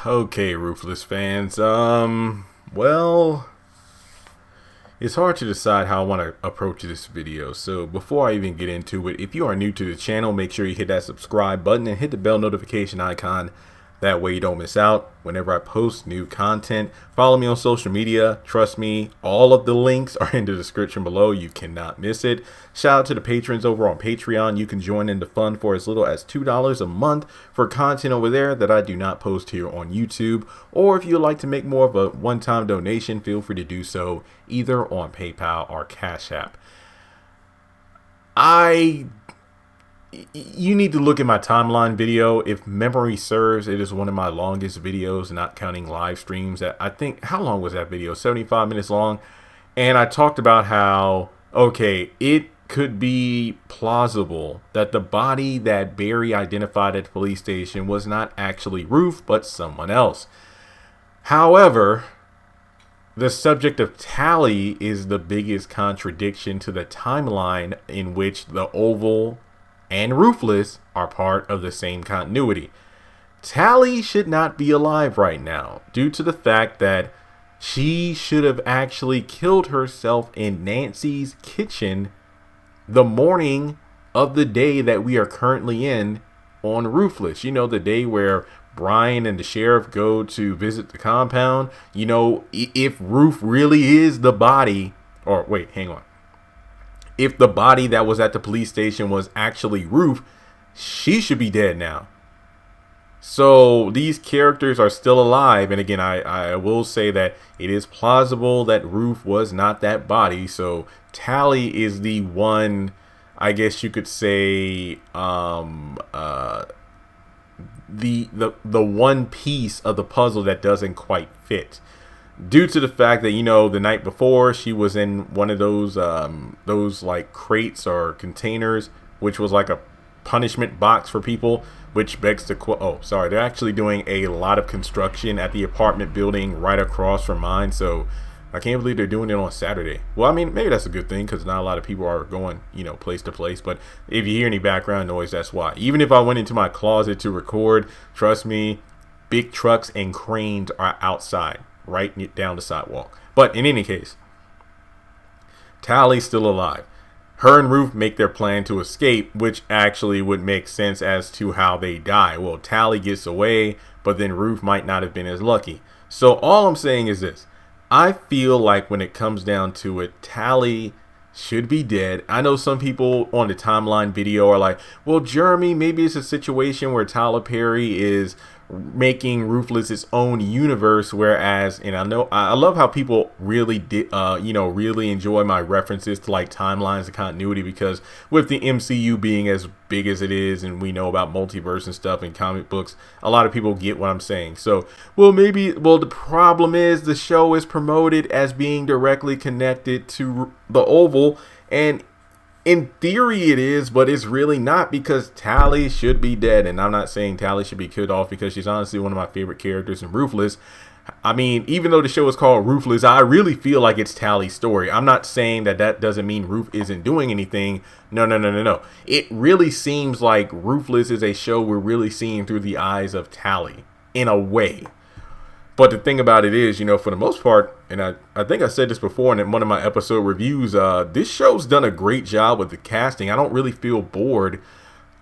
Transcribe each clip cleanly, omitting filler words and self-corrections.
Okay, Ruthless fans. Well, it's hard to decide how I want to approach this video. So before I even get into it, if you are new to the channel, make sure you hit that subscribe button and hit the bell notification icon. That way you don't miss out whenever I post new content. Follow me on social media. Trust me, all of the links are in the description below. You cannot miss it. Shout out to the patrons over on Patreon. You can join in the fun for as little as $2 a month for content over there that I do not post here on YouTube. Or if you'd like to make more of a one-time donation, feel free to do so either on PayPal or Cash App. You need to look at my timeline video. If memory serves, it is one of my longest videos, not counting live streams. I think, how long was that video? 75 minutes long. And I talked about how, okay, it could be plausible that the body that Barry identified at the police station was not actually Ruth, but someone else. However, the subject of Tally is the biggest contradiction to the timeline in which the Oval and Ruthless are part of the same continuity. Tally should not be alive right now due to the fact that she should have actually killed herself in Nancy's kitchen the morning of the day that we are currently in on Ruthless. You know, the day where Brian and the sheriff go to visit the compound. You know, if Ruth really is the body, or wait, hang on. If the body that was at the police station was actually Ruth, she should be dead now. So these characters are still alive. And again, I will say that it is plausible that Ruth was not that body. So Tally is the one, I guess you could say, the one piece of the puzzle that doesn't quite fit. Due to the fact that, you know, the night before she was in one of those like crates or containers, which was like a punishment box for people, which begs to they're actually doing a lot of construction at the apartment building right across from mine. So I can't believe they're doing it on Saturday. Well, I mean, maybe that's a good thing because not a lot of people are going, you know, place to place. But if you hear any background noise, that's why. Even if I went into my closet to record, trust me, big trucks and cranes are outside, right down the sidewalk. But in any case, Tally's still alive. Her and Ruth make their plan to escape, which actually would make sense as to how they die. Well, Tally gets away, but then Ruth might not have been as lucky. So all I'm saying is this. I feel like when it comes down to it, Tally should be dead. I know some people on the timeline video are like, well, Jeremy, maybe it's a situation where Tyler Perry is making Ruthless its own universe, whereas, and I love how people really really enjoy my references to like timelines and continuity, because with the MCU being as big as it is, and we know about multiverse and stuff in comic books, a lot of people get what I'm saying. So, well, the problem is the show is promoted as being directly connected to the Oval, and in theory it is, but it's really not, because Tally should be dead. And I'm not saying Tally should be killed off, because she's honestly one of my favorite characters in Ruthless. I mean, even though the show is called Ruthless, I really feel like it's Tally's story. I'm not saying that doesn't mean Ruth isn't doing anything. No. It really seems like Ruthless is a show we're really seeing through the eyes of Tally, in a way. But the thing about it is, you know, for the most part, and I think I said this before in one of my episode reviews, this show's done a great job with the casting. I don't really feel bored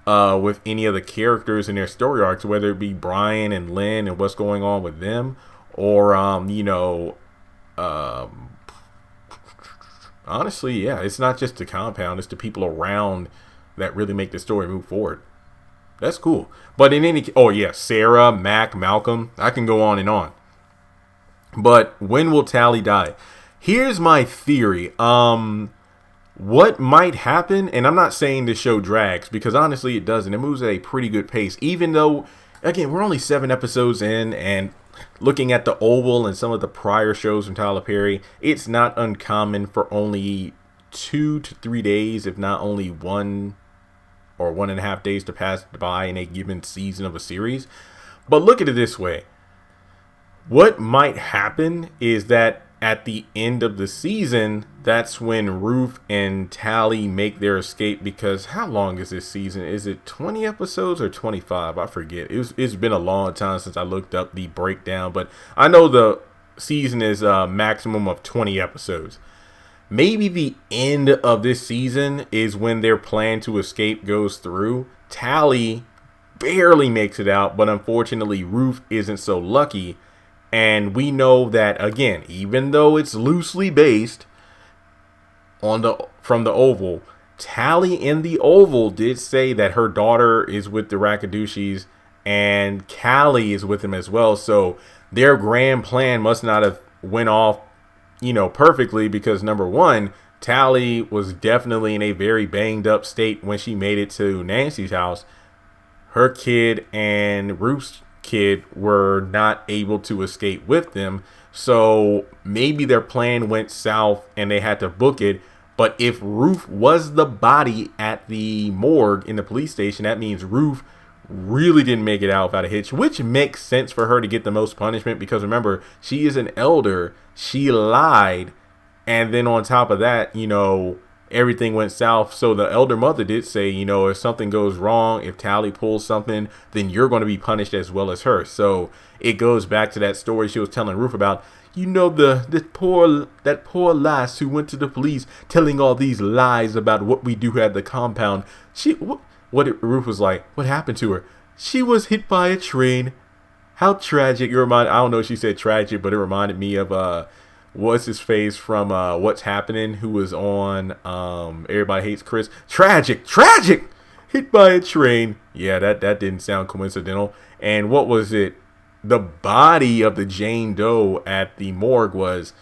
with any of the characters and their story arcs, whether it be Brian and Lynn and what's going on with them, or, honestly, yeah, it's not just the compound, it's the people around that really make the story move forward. That's cool. But in any, Sarah, Mac, Malcolm, I can go on and on. But when will Tally die? Here's my theory. What might happen, and I'm not saying the show drags, because honestly it doesn't. It moves at a pretty good pace, even though, again, we're only 7 episodes in, and looking at the Oval and some of the prior shows from Tyler Perry, it's not uncommon for only 2 to 3 days, if not only 1 or 1.5 days to pass by in a given season of a series. But look at it this way. What might happen is that at the end of the season, that's when Ruth and Tally make their escape, because how long is this season? Is it 20 episodes or 25? I forget. It's been a long time since I looked up the breakdown, but I know the season is a maximum of 20 episodes. Maybe the end of this season is when their plan to escape goes through. Tally barely makes it out, but unfortunately Ruth isn't so lucky. And we know that, again, even though it's loosely based on from the Oval, Tally in the Oval did say that her daughter is with the Rakadushis and Callie is with them as well. So their grand plan must not have went off, perfectly, because number one, Tally was definitely in a very banged up state when she made it to Nancy's house. Her kid and Ruth's kid were not able to escape with them, so maybe their plan went south and they had to book it. But if Ruth was the body at the morgue in the police station, that means Ruth really didn't make it out without a hitch, which makes sense for her to get the most punishment, because remember, she is an elder, she lied, and then on top of that, everything went south. So the elder mother did say, if something goes wrong, if Tally pulls something, then you're going to be punished as well as her. So it goes back to that story she was telling Ruth about, that poor lass who went to the police telling all these lies about what we do at the compound. Ruth was like, what happened to her? She was hit by a train. How tragic. I don't know if she said tragic, but it reminded me of what's his face from What's Happening, who was on Everybody Hates Chris. Tragic, hit by a train. Yeah, that didn't sound coincidental. And what was it? The body of the Jane Doe at the morgue was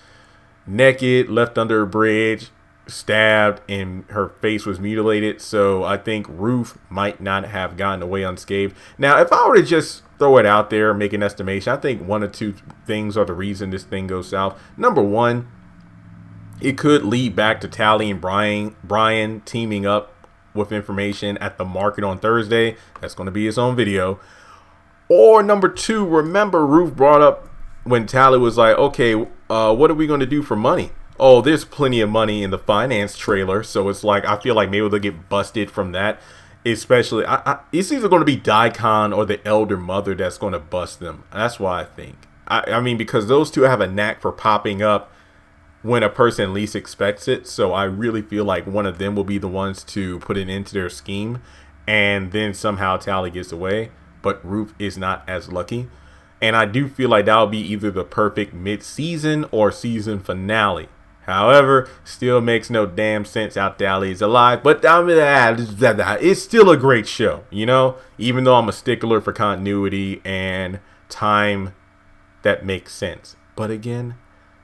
naked, left under a bridge, stabbed, and her face was mutilated. So I think Ruth might not have gotten away unscathed. Now, if I were to just throw it out there, make an estimation, I think one or two things are the reason this thing goes south. Number one, it could lead back to Tally and Brian teaming up with information at the market on Thursday. That's going to be his own video. Or number two, remember Ruth brought up when Tally was like, okay, what are we going to do for money? Oh, there's plenty of money in the finance trailer. So it's like, I feel like maybe they'll get busted from that. Especially, it's either going to be Daikon or the elder mother that's going to bust them. That's why I think. I mean, because those two have a knack for popping up when a person least expects it. So I really feel like one of them will be the ones to put it into their scheme. And then somehow Tally gets away. But Ruth is not as lucky. And I do feel like that'll be either the perfect mid-season or season finale. However, still makes no damn sense how Tally is alive. But it's still a great show, even though I'm a stickler for continuity and time that makes sense. But again,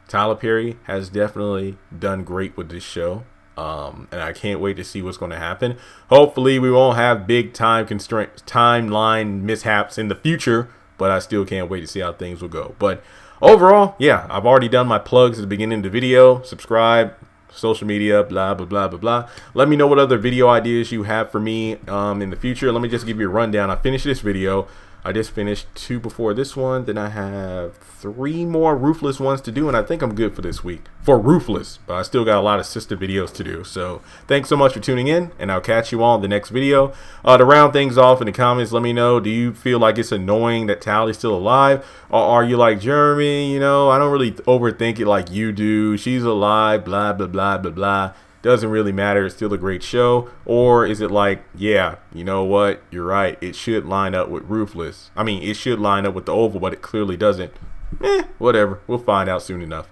Tyler Perry has definitely done great with this show. And I can't wait to see what's going to happen. Hopefully we won't have big timeline mishaps in the future, but I still can't wait to see how things will go. But overall, yeah, I've already done my plugs at the beginning of the video. Subscribe, social media, blah, blah, blah, blah, blah. Let me know what other video ideas you have for me in the future. Let me just give you a rundown. I finished this video. I just finished 2 before this one. Then I have 3 more Ruthless ones to do, and I think I'm good for this week for Ruthless. But I still got a lot of sister videos to do. So thanks so much for tuning in, and I'll catch you all in the next video. To round things off in the comments, let me know, do you feel like it's annoying that Tally's still alive? Or are you like, Jeremy, I don't really overthink it like you do. She's alive, blah, blah, blah, blah, blah. Doesn't really matter. It's still a great show. Or is it like, yeah, you know what? You're right. It should line up with Ruthless. I mean, it should line up with the Oval, but it clearly doesn't. Whatever. We'll find out soon enough.